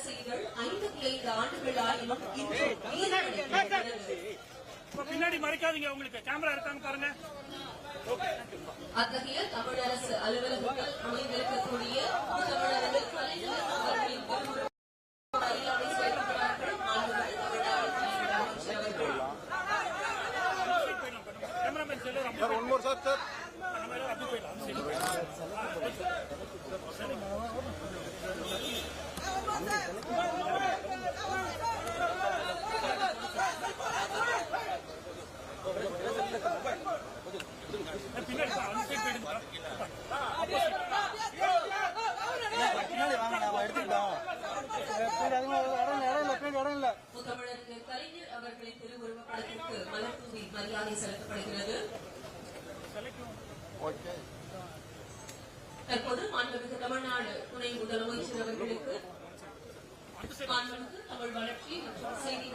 செய்தல் 55 ஆண்டுகளாயினும் பின்னாடி மறைக்காதீங்க, உங்களுக்கு கேமரா இருக்காங்க பாருங்க. அத்தகைய தமிழரசு அலுவலகங்கள் அமைந்திருக்கக்கூடிய தமிழர்கள் கலைஞர் அவர்களின் மரியாதை செலுத்துகிறார்கள். தமிழருக்கு கலைஞர் அவர்களின் திருவுருவப்படத்திற்கு மலர் தூவி மரியாதை செலுத்தப்படுகிறது. தற்போது மாண்புமிகு தமிழ்நாடு துணை முதலமைச்சர் அவர்களுக்கு மாண்புமிகு தமிழ் வளர்ச்சி மற்றும் செய்தி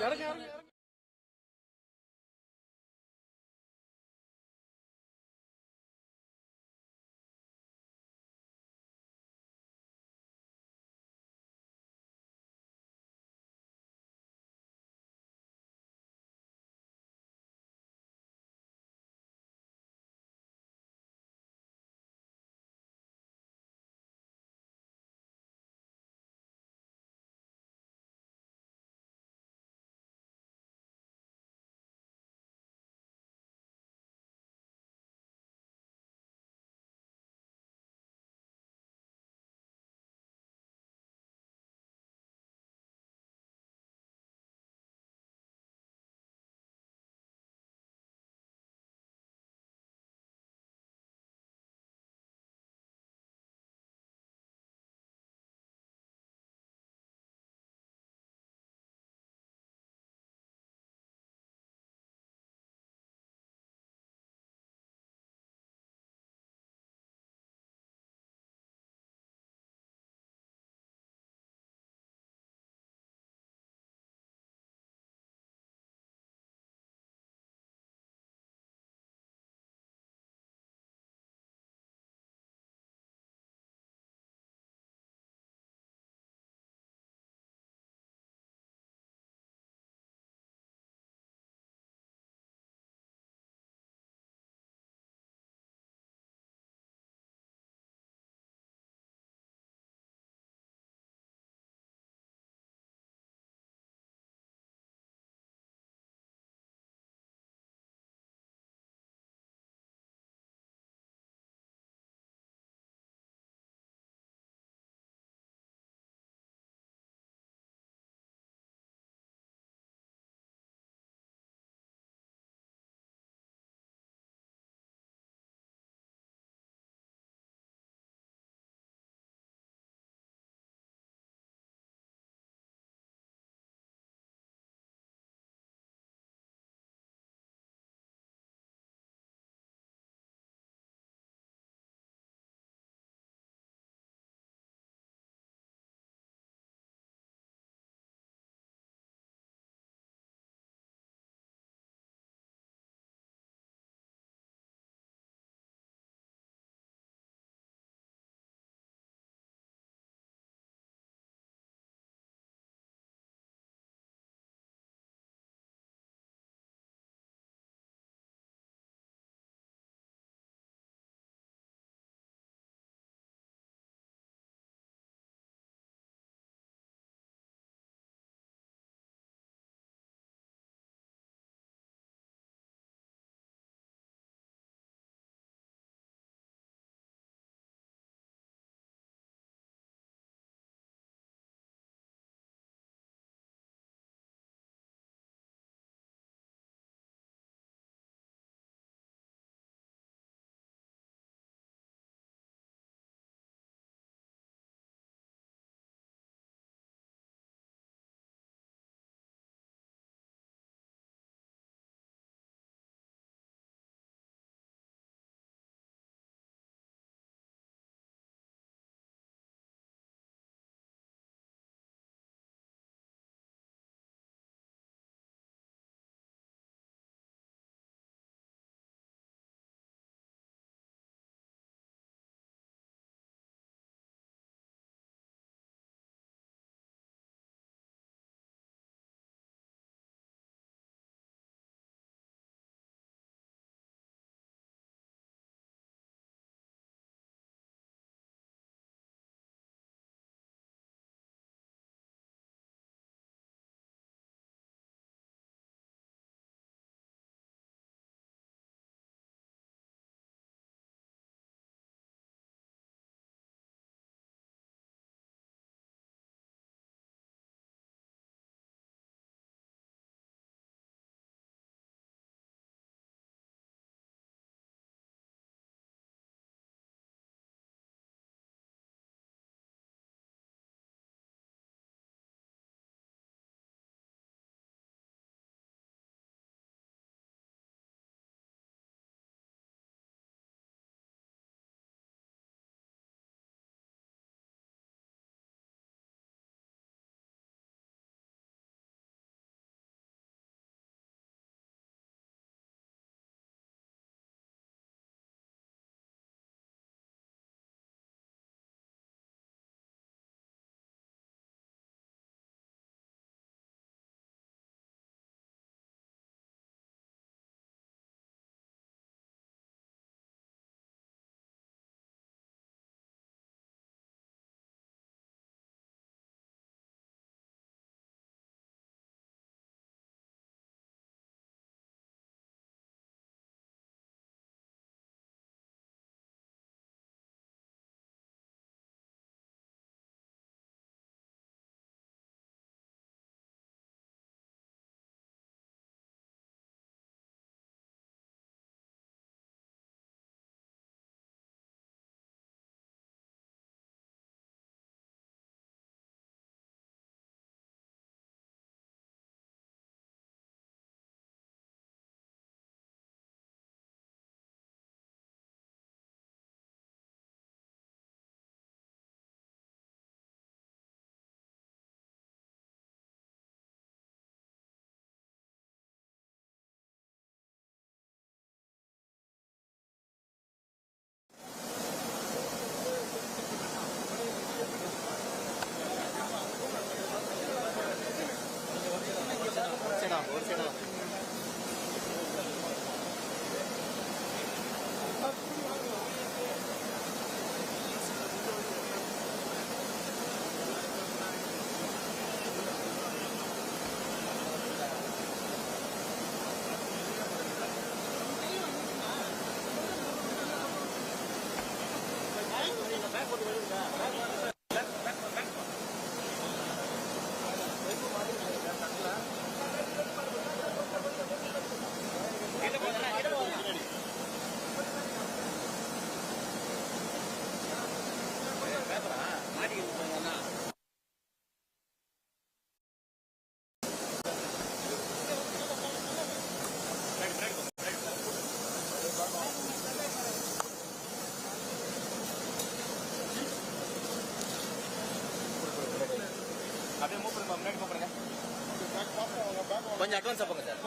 கொஞ்சம் அட்வான்ஸா போங்க சார்.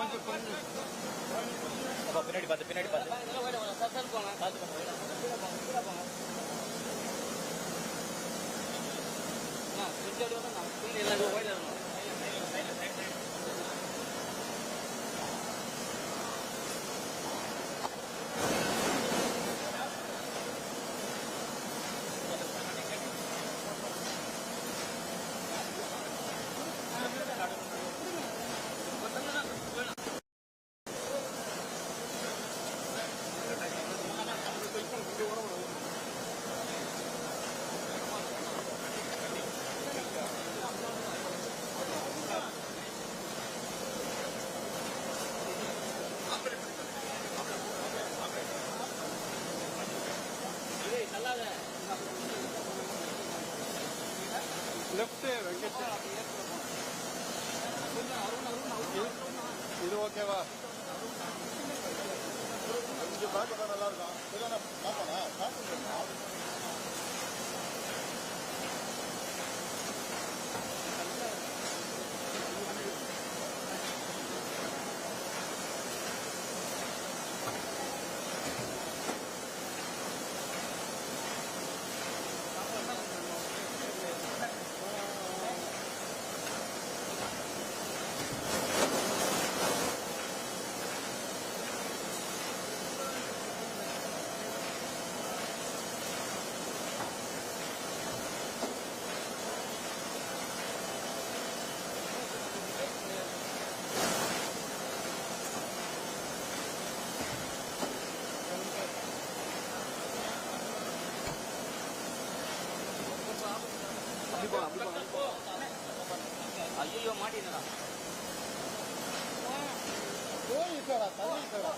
அப்பா பின்னாடி பார்த்து லெஃப்ட் வெங்கட் இது ஓகேவா? கொஞ்சம் பேக் நல்லா இருக்கும். இதான பார்க்கணும். ஐயோ மாட்டினா போய் சார் தள்ளி sir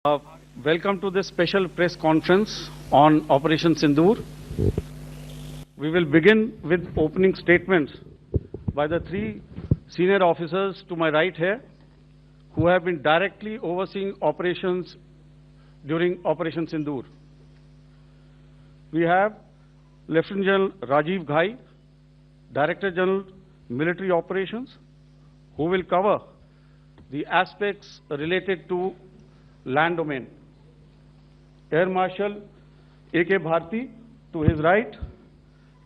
Welcome to this special press conference on Operation Sindoor. We will begin with opening statements by the three senior officers to my right here, who have been directly overseeing operations during Operation Sindoor. We have Lieutenant General Rajiv Ghai, Director General Military Operations, who will cover the aspects related to land domain. Air Marshal A.K. Bharti, to his right,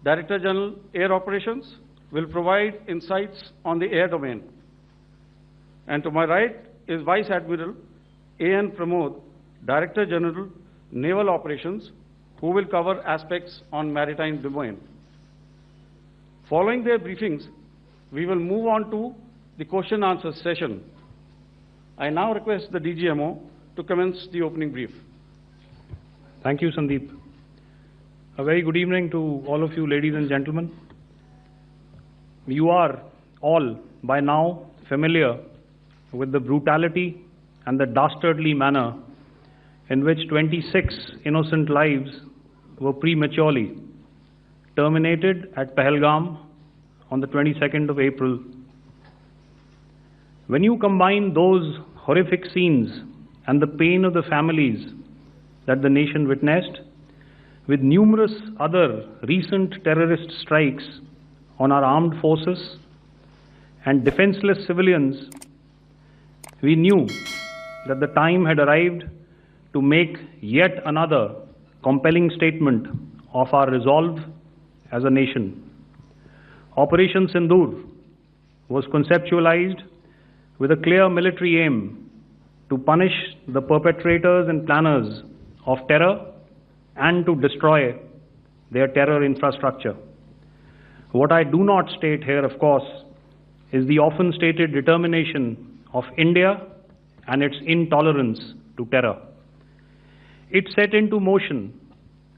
Director General Air Operations, will provide insights on the air domain. And to my right is Vice Admiral A.N. Pramod, Director General Naval Operations, who will cover aspects on maritime domain. Following their briefings, we will move on to the question answer session. I now request the DGMO to commence the opening brief. Thank you, Sandeep. A very good evening to all of you, ladies and gentlemen. You are all by now familiar with the brutality and the dastardly manner in which 26 innocent lives were prematurely terminated at Pahalgam on the 22nd of April. When you combine those horrific scenes and the pain of the families that the nation witnessed with numerous other recent terrorist strikes on our armed forces and defenseless civilians, we knew that the time had arrived to make yet another compelling statement of our resolve as a nation. Operation Sindoor was conceptualized with a clear military aim to punish the perpetrators and planners of terror and to destroy their terror infrastructure. What I do not state here, of course, is the often stated determination of India and its intolerance to terror. It set into motion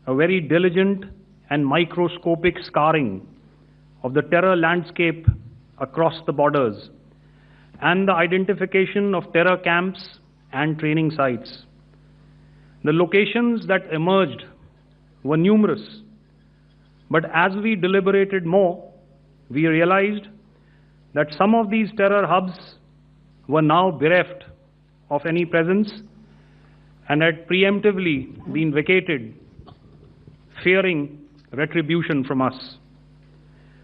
a very diligent and microscopic scarring of the terror landscape across the borders and the identification of terror camps and training sites. The locations that emerged were numerous, but as we deliberated more, we realized that some of these terror hubs were now bereft of any presence and had preemptively been vacated, fearing retribution from us.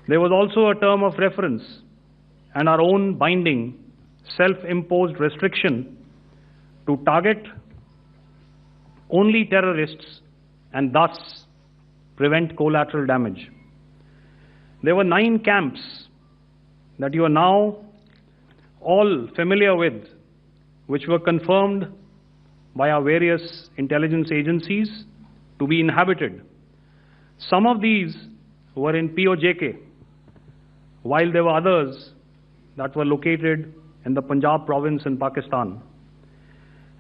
There was also a term of reference and our own binding, self-imposed restriction to target only terrorists and thus prevent collateral damage. There were 9 camps that you are now all familiar with, which were confirmed by our various intelligence agencies to be inhabited. Some of these were in POJK, while there were others that were located in the Punjab province in Pakistan.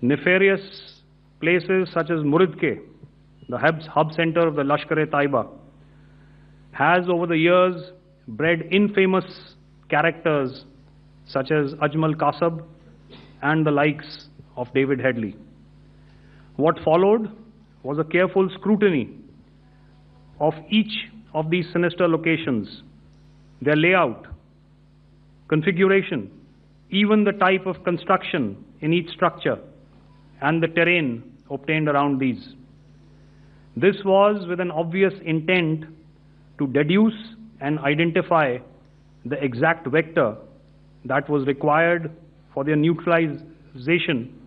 Nefarious places such as Muridke, the hub center of the Lashkar-e-Taiba, has over the years bred infamous characters such as Ajmal Kasab and the likes of David Headley. What followed was a careful scrutiny of each of these sinister locations, their layout, configuration, even the type of construction in each structure, and the terrain obtained around these. This was with an obvious intent to deduce and identify the exact vector that was required for their neutralization,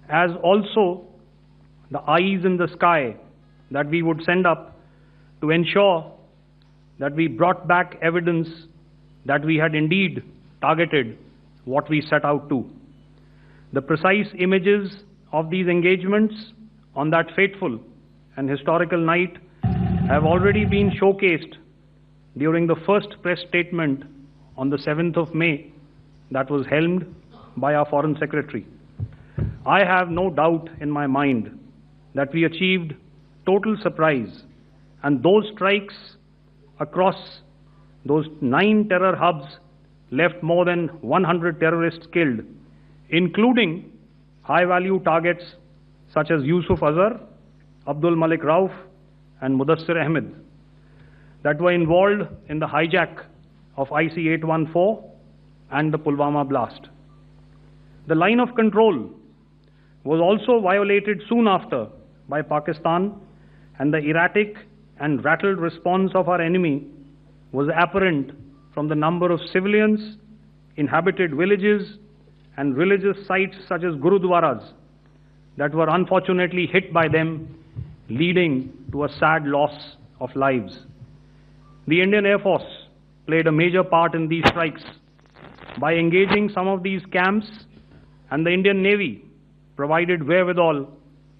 as also the eyes in the sky that we would send up to ensure that we brought back evidence that we had indeed targeted what we set out to. The precise images of these engagements on that fateful and historical night have already been showcased during the first press statement on the 7th of May that was helmed by our Foreign Secretary. I have no doubt in my mind that we achieved total surprise, and those strikes across those 9 terror hubs left more than 100 terrorists killed, including high-value targets such as Yusuf Azhar, Abdul Malik Rauf, and Mudassir Ahmed that were involved in the hijack of IC-814 and the Pulwama blast. The line of control was also violated soon after by Pakistan, and the erratic and rattled response of our enemy was apparent from the number of civilians, inhabited villages, and religious sites such as Gurudwaras that were unfortunately hit by them, leading to a sad loss of lives. The Indian Air Force played a major part in these strikes by engaging some of these camps, and the Indian Navy provided wherewithal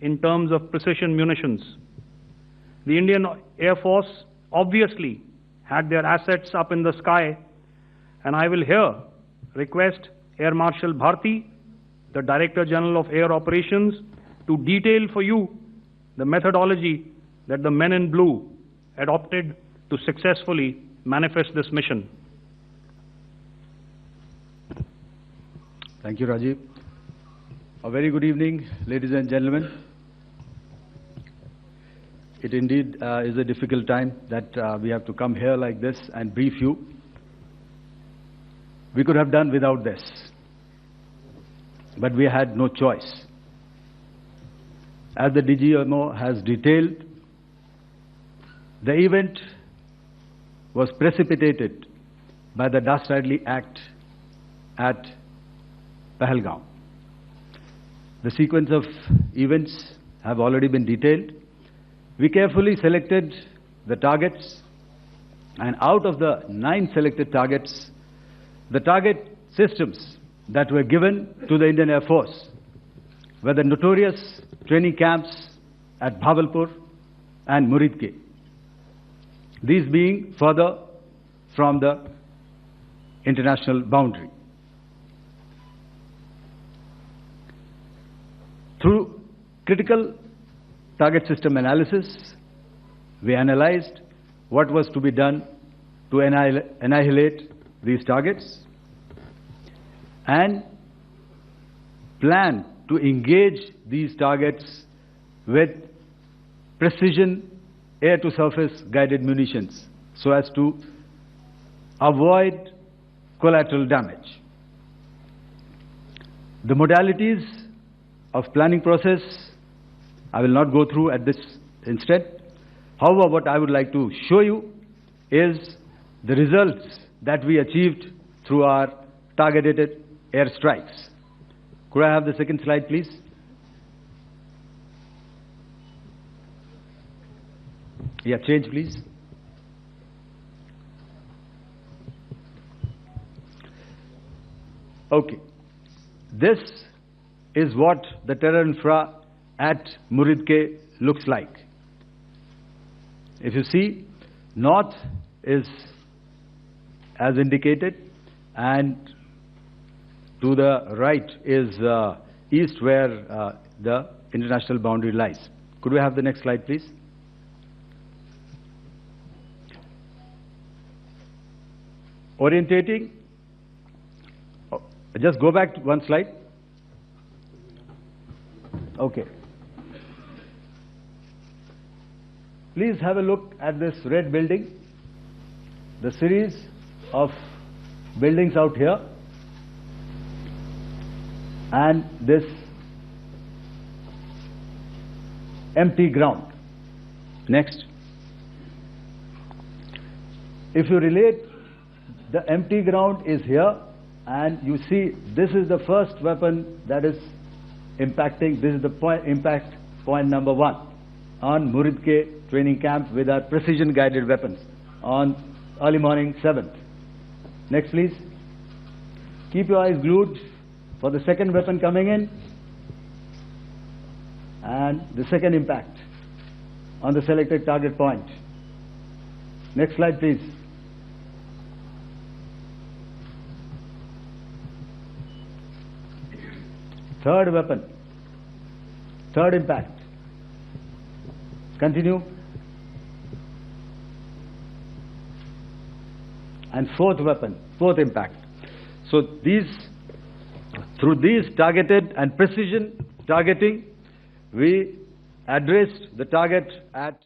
in terms of precision munitions. The Indian Air Force obviously had their assets up in the sky, and I will here request Air Marshal Bharti, the Director General of Air Operations, to detail for you the methodology that the men in blue adopted to successfully manifest this mission. Thank you, Rajiv. A very good evening, ladies and gentlemen. It indeed is a difficult time that we have to come here like this and brief you. We could have done without this, but we had no choice. As the DGMO has detailed, the event was precipitated by the dastardly act at Pahalgam. The sequence of events have already been detailed. We carefully selected the targets, and out of the 9 selected targets, the target systems that were given to the Indian Air Force were the notorious training camps at Bhavalpur and Muridke, these being further from the international boundary. Through critical target system analysis, we analyzed what was to be done to annihilate these targets and plan to engage these targets with precision air-to-surface guided munitions so as to avoid collateral damage. The modalities of planning process I will not go through at this instant. However, what I would like to show you is the results that we achieved through our targeted airstrikes. Could I have the second slide, please? Yeah, change, please. Okay. This is what the terror infra at Muridke looks like. If you see, north is as indicated, and to the right is east, where the international boundary lies. Could we have the next slide, please? Orientating. Just go back to one slide. Okay. Please have a look at this red building, the series of buildings out here, and this empty ground. Next. If you relate, the empty ground is here, and you see this is the first weapon that is impacting. This is the impact point number 1 on Muridke training camp with our precision guided weapons on early morning 7th. Next, please. Keep your eyes glued for the second weapon coming in and the second impact on the selected target point. Next slide, please. Third weapon, third impact. Continue. And fourth weapon, fourth impact. So these, through these targeted and precision targeting, We addressed the target at